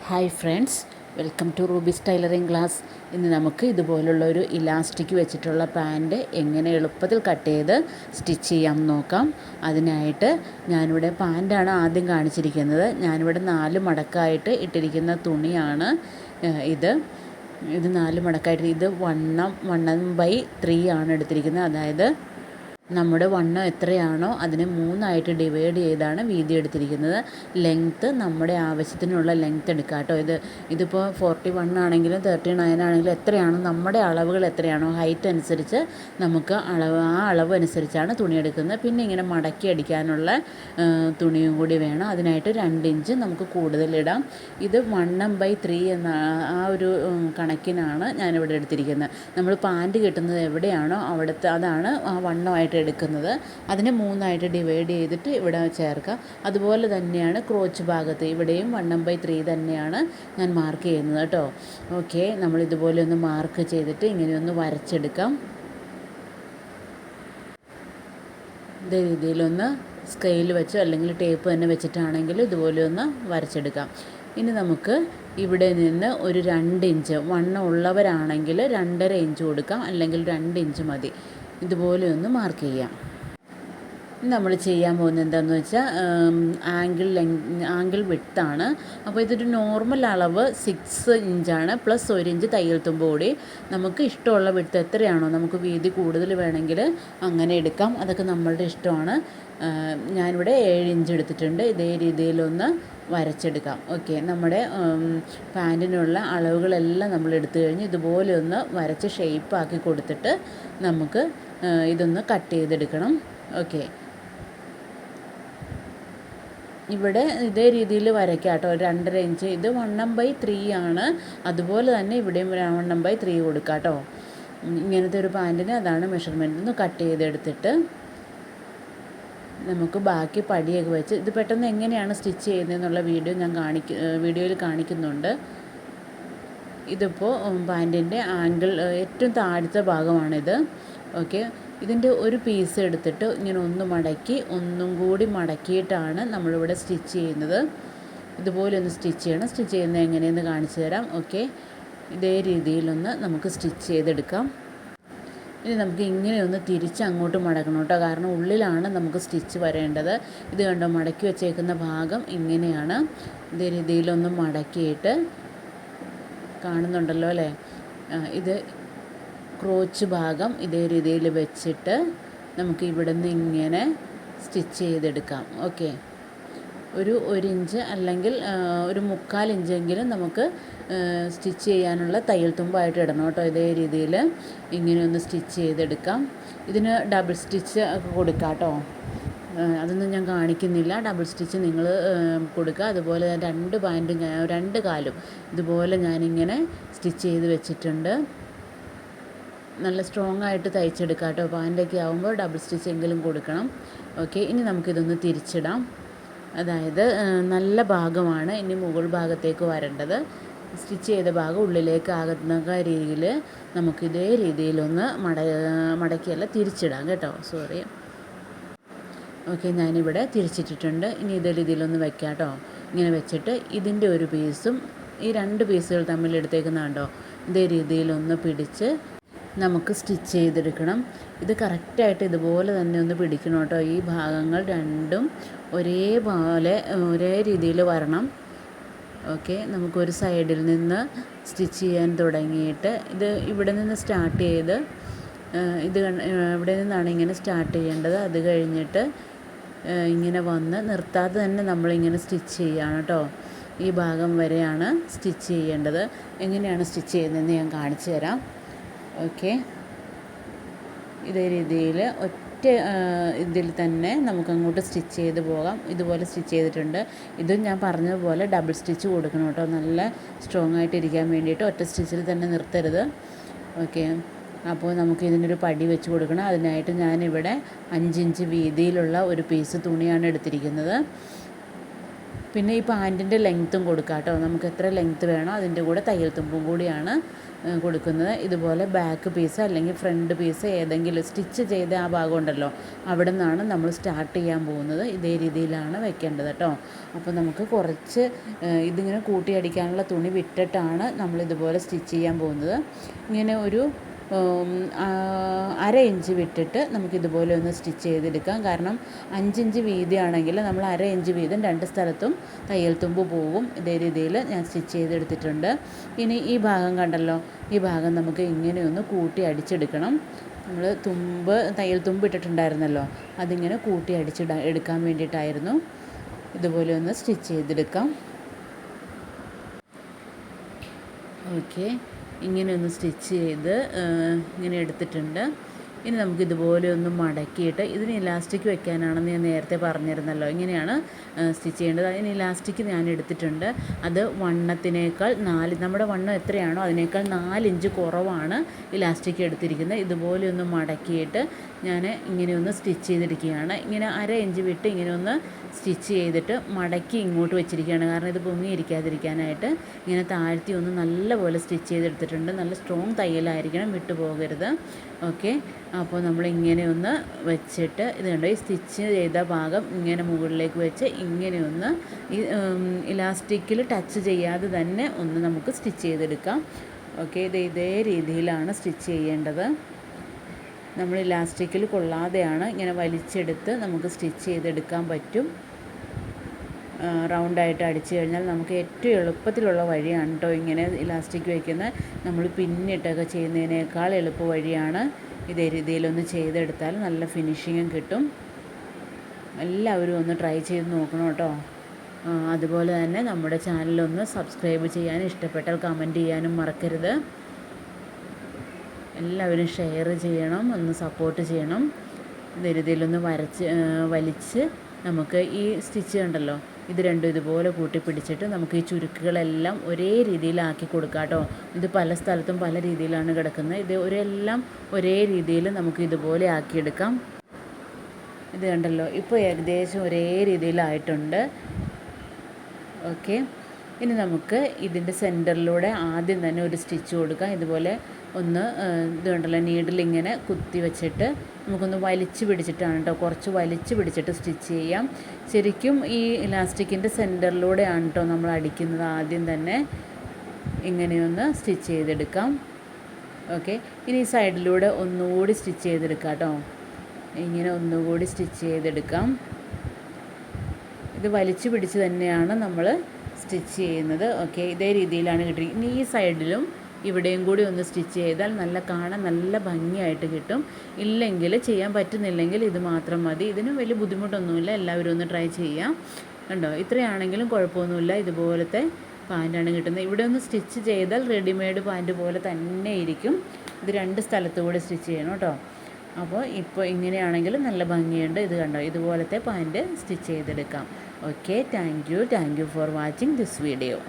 Hi friends, welcome to Ruby's tailoring class. ഇന്ന് നമുക്ക് ഇതുപോലുള്ള ഒരു ഇലാസ്റ്റിക് വെച്ചിട്ടുള്ള പാൻറ്റ് എങ്ങനെ എളുപ്പത്തിൽ കട്ട് ചെയ്ത് സ്റ്റിച്ച് ചെയ്യാം നോക്കാം. അതിനായിട്ട് ഞാനിവിടെ പാൻറ്റാണ് ആദ്യം കാണിച്ചിരിക്കുന്നത്. ഞാനിവിടെ 4 മടക്കായിട്ട് ഇട്ടിരിക്കുന്ന തുണിയാണ് ഇത് 4 മടക്കായിട്ട്. ഇത് 1/3 ആണ് എടുത്തിരിക്കുന്നത്. അതായത് നമ്മുടെ വണ്ണം എത്രയാണോ അതിനെ 3 ഡിവൈഡ് ചെയ്താണ് വീതി എടുത്തിരിക്കുന്നത്. ലെങ്ത്ത് നമ്മുടെ ആവശ്യത്തിനുള്ള ലെങ്ത്ത് എടുക്കുക കേട്ടോ. ഇതിപ്പോൾ 41 ആണെങ്കിലും 39 ആണെങ്കിലും എത്രയാണോ നമ്മുടെ അളവുകൾ എത്രയാണോ ഹൈറ്റ് അനുസരിച്ച് നമുക്ക് ആ അളവ് അനുസരിച്ചാണ് തുണി എടുക്കുന്നത്. പിന്നെ ഇങ്ങനെ മടക്കി അടിക്കാനുള്ള തുണിയും കൂടി വേണം. അതിനായിട്ട് 2 ഇഞ്ച് നമുക്ക് കൂടുതലിടാം. ഇത് 1/3 എന്ന ആ ഒരു കണക്കിനാണ് ഞാനിവിടെ എടുത്തിരിക്കുന്നത്. നമ്മൾ പാൻറ്റ് കിട്ടുന്നത് എവിടെയാണോ അവിടുത്തെ അതാണ് ആ വണ്ണമായിട്ട് എടുക്കുന്നത്. അതിനെ 3 ഡിവൈഡ് ചെയ്തിട്ട് ഇവിടെ ചേർക്കാം. അതുപോലെ തന്നെയാണ് ക്രോച്ച് ഭാഗത്ത്, ഇവിടെയും 1/3 തന്നെയാണ് ഞാൻ മാർക്ക് ചെയ്യുന്നത് കേട്ടോ. ഓക്കെ, നമ്മൾ ഇതുപോലെ ഒന്ന് മാർക്ക് ചെയ്തിട്ട് ഇങ്ങനെയൊന്ന് വരച്ചെടുക്കാം. ഇതേ രീതിയിലൊന്ന് സ്കെയിൽ വെച്ചോ അല്ലെങ്കിൽ ടേപ്പ് തന്നെ വെച്ചിട്ടാണെങ്കിൽ ഇതുപോലെ ഒന്ന് വരച്ചെടുക്കാം. ഇനി നമുക്ക് ഇവിടെ നിന്ന് ഒരു 2 ഇഞ്ച് വണ്ണം ഉള്ളവരാണെങ്കിൽ 2.5 ഇഞ്ച് കൊടുക്കാം, അല്ലെങ്കിൽ 2 ഇഞ്ച് മതി. ഇതുപോലെ ഒന്ന് മാർക്ക് ചെയ്യാം. നമ്മൾ ചെയ്യാൻ പോകുന്നത് എന്താണെന്ന് വെച്ചാൽ ആംഗിൾ വിഡ്ത്താണ്. അപ്പോൾ ഇതൊരു നോർമൽ അളവ് 6 ഇഞ്ചാണ്, പ്ലസ് 1 ഇഞ്ച് തയ്യൽ തുമ്പ് കൂടി. നമുക്ക് ഇഷ്ടമുള്ള വിഡ്ത്ത് എത്രയാണോ, നമുക്ക് വീതി കൂടുതൽ വേണമെങ്കിൽ അങ്ങനെ എടുക്കാം. അതൊക്കെ നമ്മളുടെ ഇഷ്ടമാണ്. ഞാനിവിടെ 7 ഇഞ്ച് എടുത്തിട്ടുണ്ട്. ഇതേ രീതിയിലൊന്ന് വരച്ചെടുക്കാം. ഓക്കെ, നമ്മുടെ പാൻറ്റിനുള്ള അളവുകളെല്ലാം നമ്മൾ എടുത്തു കഴിഞ്ഞ് ഇതുപോലെ ഒന്ന് വരച്ച് ഷേപ്പാക്കി കൊടുത്തിട്ട് നമുക്ക് ഇതൊന്ന് കട്ട് ചെയ്തെടുക്കണം. ഓക്കെ, ഇവിടെ ഇതേ രീതിയിൽ വരയ്ക്കാം കേട്ടോ. 2.5 ഇഞ്ച്, ഇത് 1/3 ആണ്. അതുപോലെ തന്നെ ഇവിടെയും 1/3 കൊടുക്കാം കേട്ടോ. ഇങ്ങനത്തെ ഒരു പാൻറ്റിന് അതാണ് മെഷർമെൻറ്റ്. ഒന്ന് കട്ട് ചെയ്തെടുത്തിട്ട് നമുക്ക് ബാക്കി പടിയൊക്കെ വെച്ച് ഇത് പെട്ടെന്ന് എങ്ങനെയാണ് സ്റ്റിച്ച് ചെയ്യുന്നതെന്നുള്ള വീഡിയോയിൽ കാണിക്കുന്നുണ്ട്. ഇതിപ്പോൾ പാൻറ്റിൻ്റെ ആംഗിൾ ഏറ്റവും താഴത്തെ ഭാഗമാണിത്. ഓക്കെ, ഇതിൻ്റെ ഒരു പീസ് എടുത്തിട്ട് ഇങ്ങനെ ഒന്ന് മടക്കി ഒന്നും കൂടി മടക്കിയിട്ടാണ് നമ്മളിവിടെ സ്റ്റിച്ച് ചെയ്യുന്നത്. ഇതുപോലെ ഒന്ന് സ്റ്റിച്ച് ചെയ്യണം. സ്റ്റിച്ച് ചെയ്യുന്നത് എങ്ങനെയെന്ന് കാണിച്ചു തരാം. ഓക്കെ, ഇതേ രീതിയിലൊന്ന് നമുക്ക് സ്റ്റിച്ച് ചെയ്തെടുക്കാം. ഇനി നമുക്ക് ഇങ്ങനെയൊന്ന് തിരിച്ച് അങ്ങോട്ട് മടക്കണം കേട്ടോ, കാരണം ഉള്ളിലാണ് നമുക്ക് സ്റ്റിച്ച് വരേണ്ടത്. ഇത് കണ്ടോ, മടക്കി വെച്ചേക്കുന്ന ഭാഗം ഇങ്ങനെയാണ്. ഇതേ രീതിയിലൊന്ന് മടക്കിയിട്ട് കാണുന്നുണ്ടല്ലോ അല്ലേ. ഇത് ക്രോച്ച് ഭാഗം ഇതേ രീതിയിൽ വെച്ചിട്ട് നമുക്ക് ഇവിടെ നിന്ന് ഇങ്ങനെ സ്റ്റിച്ച് ചെയ്തെടുക്കാം. ഓക്കെ, ഒരു ഇഞ്ച് അല്ലെങ്കിൽ ഒരു 1/4 ഇഞ്ചെങ്കിലും നമുക്ക് സ്റ്റിച്ച് ചെയ്യാനുള്ള തയ്യൽ തുമ്പായിട്ട് ഇടണം കേട്ടോ. ഇതേ രീതിയിൽ ഇങ്ങനെ ഒന്ന് സ്റ്റിച്ച് ചെയ്തെടുക്കാം. ഇതിന് ഡബിൾ സ്റ്റിച്ച് ഒക്കെ കൊടുക്കാം കേട്ടോ. അതൊന്നും ഞാൻ കാണിക്കുന്നില്ല. ഡബിൾ സ്റ്റിച്ച് നിങ്ങൾ കൊടുക്കുക. അതുപോലെ 2 പാൻറ്റും 2 കാലും ഇതുപോലെ ഞാനിങ്ങനെ സ്റ്റിച്ച് ചെയ്ത് വെച്ചിട്ടുണ്ട്. നല്ല സ്ട്രോങ് ആയിട്ട് തയ്ച്ചെടുക്കാം കേട്ടോ. പാൻറ്റൊക്കെ ആകുമ്പോൾ ഡബിൾ സ്റ്റിച്ച് എങ്കിലും കൊടുക്കണം. ഓക്കെ, ഇനി നമുക്കിതൊന്ന് തിരിച്ചിടാം. അതായത് നല്ല ഭാഗമാണ് ഇനി മുകൾ ഭാഗത്തേക്ക് വരേണ്ടത്. സ്റ്റിച്ച് ചെയ്ത ഭാഗം ഉള്ളിലേക്ക് ആകുന്ന രീതിയിൽ നമുക്ക് ഇതേ രീതിയിലൊന്ന് മടക്കിയല്ല തിരിച്ചിടാം കേട്ടോ. സോറി. ഓക്കെ, ഞാനിവിടെ തിരിച്ചിട്ടിട്ടുണ്ട്. ഇനി ഇതേ രീതിയിലൊന്ന് വെക്കാം കേട്ടോ. ഇങ്ങനെ വെച്ചിട്ട് ഇതിൻ്റെ ഒരു പീസും ഈ 2 പീസുകൾ തമ്മിൽ എടുത്തേക്കുന്നതുണ്ടോ, ഇതേ രീതിയിലൊന്ന് പിടിച്ച് നമുക്ക് സ്റ്റിച്ച് ചെയ്തെടുക്കണം. ഇത് കറക്റ്റായിട്ട് ഇതുപോലെ തന്നെ ഒന്ന് പിടിക്കണം കേട്ടോ. ഈ ഭാഗങ്ങൾ രണ്ടും ഒരേ രീതിയിൽ വരണം. ഓക്കെ, നമുക്കൊരു സൈഡിൽ നിന്ന് സ്റ്റിച്ച് ചെയ്യാൻ തുടങ്ങിയിട്ട് ഇത് ഇവിടെ നിന്ന് സ്റ്റാർട്ട് ചെയ്ത് ഇവിടെ നിന്നാണ് ഇങ്ങനെ സ്റ്റാർട്ട് ചെയ്യേണ്ടത്. അത് കഴിഞ്ഞിട്ട് ഇങ്ങനെ വന്ന് നിർത്താതെ തന്നെ നമ്മളിങ്ങനെ സ്റ്റിച്ച് ചെയ്യുകയാണ് കേട്ടോ. ഈ ഭാഗം വരെയാണ് സ്റ്റിച്ച് ചെയ്യേണ്ടത്. എങ്ങനെയാണ് സ്റ്റിച്ച് ചെയ്യുന്നതെന്ന് ഞാൻ കാണിച്ചു തരാം. ഓക്കെ, ഇതേ രീതിയിൽ ഒറ്റ ഇതിൽ തന്നെ നമുക്കങ്ങോട്ട് സ്റ്റിച്ച് ചെയ്ത് പോകാം. ഇതുപോലെ സ്റ്റിച്ച് ചെയ്തിട്ടുണ്ട്. ഇതും ഞാൻ പറഞ്ഞതുപോലെ ഡബിൾ സ്റ്റിച്ച് കൊടുക്കണം കേട്ടോ, നല്ല സ്ട്രോങ് ആയിട്ട് ഇരിക്കാൻ വേണ്ടിയിട്ട്. ഒറ്റ സ്റ്റിച്ചിൽ തന്നെ നിർത്തരുത്. ഓക്കെ, അപ്പോൾ നമുക്ക് ഇതിനൊരു പടി വെച്ച് കൊടുക്കണം. അതിനായിട്ട് ഞാനിവിടെ 5 ഇഞ്ച് വീതിയിലുള്ള ഒരു പീസ് തുണിയാണ് എടുത്തിരിക്കുന്നത്. പിന്നെ ഈ പാൻറ്റിൻ്റെ ലെങ്ത്തും കൊടുക്കാം കേട്ടോ. നമുക്ക് എത്ര ലെങ്ത്ത് വേണോ അതിൻ്റെ കൂടെ തയ്യൽ തുമ്പും കൂടിയാണ് കൊടുക്കുന്നത്. ഇതുപോലെ ബാക്ക് പീസ് അല്ലെങ്കിൽ ഫ്രണ്ട് പീസ് ഏതെങ്കിലും സ്റ്റിച്ച് ചെയ്ത ആ ഭാഗം ഉണ്ടല്ലോ, അവിടെ നിന്നാണ് നമ്മൾ സ്റ്റാർട്ട് ചെയ്യാൻ പോകുന്നത്. ഇതേ രീതിയിലാണ് വെക്കേണ്ടത് കേട്ടോ. അപ്പോൾ നമുക്ക് കുറച്ച് ഇതിങ്ങനെ കൂട്ടിയടിക്കാനുള്ള തുണി വിട്ടിട്ടാണ് നമ്മളിതുപോലെ സ്റ്റിച്ച് ചെയ്യാൻ പോകുന്നത്. ഇങ്ങനെ ഒരു 1/2 ഇഞ്ച് വിട്ടിട്ട് നമുക്കിതുപോലെ ഒന്ന് സ്റ്റിച്ച് ചെയ്തെടുക്കാം. കാരണം 5 ഇഞ്ച് വീതിയാണെങ്കിൽ നമ്മൾ 1/2 ഇഞ്ച് വീതം 2 സ്ഥലത്തും തയ്യൽ തുമ്പ് പോകും. ഇതേ രീതിയിൽ ഞാൻ സ്റ്റിച്ച് ചെയ്തെടുത്തിട്ടുണ്ട്. ഇനി ഈ ഭാഗം കണ്ടല്ലോ, ഈ ഭാഗം നമുക്ക് ഇങ്ങനെയൊന്ന് കൂട്ടി അടിച്ചെടുക്കണം. നമ്മൾ തയ്യൽ തുമ്പ് ഇട്ടിട്ടുണ്ടായിരുന്നല്ലോ, അതിങ്ങനെ കൂട്ടി എടുക്കാൻ വേണ്ടിയിട്ടായിരുന്നു. ഇതുപോലെ ഒന്ന് സ്റ്റിച്ച് ചെയ്തെടുക്കാം. ഓക്കെ, ഇങ്ങനെ ഒന്ന് സ്റ്റിച്ച് ചെയ്ത് ഇങ്ങനെ എടുത്തിട്ടുണ്ട്. ഇനി നമുക്കിതുപോലെ ഒന്ന് മടക്കിയിട്ട് ഇതിന് ഇലാസ്റ്റിക് വെക്കാനാണെന്ന് ഞാൻ നേരത്തെ പറഞ്ഞിരുന്നല്ലോ. ഇങ്ങനെയാണ് സ്റ്റിച്ച് ചെയ്യേണ്ടത്. അതിന് ഇലാസ്റ്റിക് ഞാൻ എടുത്തിട്ടുണ്ട്. അത് വണ്ണത്തിനേക്കാൾ നമ്മുടെ വണ്ണം എത്രയാണോ അതിനേക്കാൾ 4 ഇഞ്ച് കുറവാണ് ഇലാസ്റ്റിക് എടുത്തിരിക്കുന്നത്. ഇതുപോലെ ഒന്ന് മടക്കിയിട്ട് ഞാൻ ഇങ്ങനെ ഒന്ന് സ്റ്റിച്ച് ചെയ്തെടുക്കുകയാണ്. ഇങ്ങനെ 1/2 ഇഞ്ച് വിട്ട് ഇങ്ങനെ ഒന്ന് സ്റ്റിച്ച് ചെയ്തിട്ട് മടക്കി ഇങ്ങോട്ട് വെച്ചിരിക്കുകയാണ്. കാരണം ഇത് പൊങ്ങിയിരിക്കാതിരിക്കാനായിട്ട് ഇങ്ങനെ താഴ്ത്തി ഒന്ന് നല്ലപോലെ സ്റ്റിച്ച് ചെയ്തെടുത്തിട്ടുണ്ട്. നല്ല സ്ട്രോങ് തയ്യലായിരിക്കണം, വിട്ടു പോകരുത്. ഓക്കെ, അപ്പോൾ നമ്മളിങ്ങനെ ഒന്ന് വെച്ചിട്ട് ഇത് കണ്ടോ, ഈ സ്റ്റിച്ച് ചെയ്ത ഭാഗം ഇങ്ങനെ മുകളിലേക്ക് വെച്ച് ഇങ്ങനെ ഒന്ന് ഈ ഇലാസ്റ്റിക്കിൽ ടച്ച് ചെയ്യാതെ തന്നെ ഒന്ന് നമുക്ക് സ്റ്റിച്ച് ചെയ്തെടുക്കാം. ഓക്കെ, ഇതേ രീതിയിലാണ് സ്റ്റിച്ച് ചെയ്യേണ്ടത്. നമ്മൾ ഇലാസ്റ്റിക്കിൽ കൊള്ളാതെയാണ് ഇങ്ങനെ വലിച്ചെടുത്ത് നമുക്ക് സ്റ്റിച്ച് ചെയ്തെടുക്കാൻ പറ്റും. റൗണ്ടായിട്ട് അടിച്ചു കഴിഞ്ഞാൽ നമുക്ക് ഏറ്റവും എളുപ്പത്തിലുള്ള വഴിയാണ് കേട്ടോ ഇങ്ങനെ ഇലാസ്റ്റിക് വയ്ക്കുന്നത്. നമ്മൾ പിന്നിട്ടൊക്കെ ചെയ്യുന്നതിനേക്കാൾ എളുപ്പ വഴിയാണ്. ഇതേ രീതിയിലൊന്ന് ചെയ്തെടുത്താൽ നല്ല ഫിനിഷിങ്ങും കിട്ടും. എല്ലാവരും ഒന്ന് ട്രൈ ചെയ്ത് നോക്കണം കേട്ടോ. അതുപോലെ തന്നെ നമ്മുടെ ചാനലൊന്ന് സബ്സ്ക്രൈബ് ചെയ്യാനും ഇഷ്ടപ്പെട്ടാൽ കമൻറ്റ് ചെയ്യാനും മറക്കരുത്. എല്ലാവരും ഷെയർ ചെയ്യണം, ഒന്ന് സപ്പോർട്ട് ചെയ്യണം. ഇതേ രീതിയിലൊന്ന് വലിച്ച് നമുക്ക് ഈ സ്റ്റിച്ച് കണ്ടല്ലോ, ഇത് രണ്ടും ഇതുപോലെ കൂട്ടി പിടിച്ചിട്ട് നമുക്ക് ഈ ചുരുക്കുകളെല്ലാം ഒരേ രീതിയിലാക്കി കൊടുക്കാം കേട്ടോ. ഇത് പല സ്ഥലത്തും പല രീതിയിലാണ് കിടക്കുന്നത്. ഇത് എല്ലാം ഒരേ രീതിയിൽ നമുക്ക് ഇതുപോലെ ആക്കിയെടുക്കാം. ഇത് കണ്ടല്ലോ, ഇപ്പോൾ ഏകദേശം ഒരേ രീതിയിലായിട്ടുണ്ട്. ഓക്കെ, ഇനി നമുക്ക് ഇതിൻ്റെ സെൻറ്ററിലൂടെ ആദ്യം തന്നെ ഒരു സ്റ്റിച്ച് കൊടുക്കാം. ഇതുപോലെ ഒന്ന് ഇത് കണ്ടല്ലോ, നീഡിലിങ്ങനെ കുത്തി വെച്ചിട്ട് നമുക്കൊന്ന് വലിച്ചു പിടിച്ചിട്ടാണ് കേട്ടോ, കുറച്ച് വലിച്ചു പിടിച്ചിട്ട് സ്റ്റിച്ച് ചെയ്യാം. ശരിക്കും ഈ ഇലാസ്റ്റിക്കിൻ്റെ സെൻറ്ററിലൂടെയാണ് കേട്ടോ നമ്മൾ അടിക്കുന്നത്. ആദ്യം തന്നെ ഇങ്ങനെയൊന്ന് സ്റ്റിച്ച് ചെയ്തെടുക്കാം. ഓക്കെ, ഇനി ഈ സൈഡിലൂടെ ഒന്നുകൂടി സ്റ്റിച്ച് ചെയ്തെടുക്കാം കേട്ടോ. ഇങ്ങനെ ഒന്നുകൂടി സ്റ്റിച്ച് ചെയ്തെടുക്കാം. ഇത് വലിച്ചു പിടിച്ച് തന്നെയാണ് നമ്മൾ സ്റ്റിച്ച് ചെയ്യുന്നത്. ഓക്കെ, ഇതേ രീതിയിലാണ് കിട്ടുക. ഇനി ഈ സൈഡിലും ഇവിടെയും കൂടി ഒന്ന് സ്റ്റിച്ച് ചെയ്താൽ കാണാൻ നല്ല ഭംഗിയായിട്ട് കിട്ടും. ഇല്ലെങ്കിൽ ചെയ്യാൻ പറ്റുന്നില്ലെങ്കിൽ ഇത് മാത്രം മതി. ഇതിന് വലിയ ബുദ്ധിമുട്ടൊന്നുമില്ല. എല്ലാവരും ഒന്ന് ട്രൈ ചെയ്യാം. കണ്ടോ, ഇത്രയാണെങ്കിലും കുഴപ്പമൊന്നുമില്ല. ഇതുപോലത്തെ പാൻറ്റാണ് കിട്ടുന്നത്. ഇവിടെ ഒന്ന് സ്റ്റിച്ച് ചെയ്താൽ റെഡിമെയ്ഡ് പാൻറ്റ് പോലെ തന്നെ ഇരിക്കും. ഇത് 2 സ്ഥലത്തുകൂടി സ്റ്റിച്ച് ചെയ്യണം കേട്ടോ. അപ്പോൾ ഇപ്പോൾ ഇങ്ങനെയാണെങ്കിലും നല്ല ഭംഗിയുണ്ട്. ഇത് കണ്ടോ, ഇതുപോലത്തെ പാൻറ്റ് സ്റ്റിച്ച് ചെയ്തെടുക്കാം. Okay, thank you for watching this video.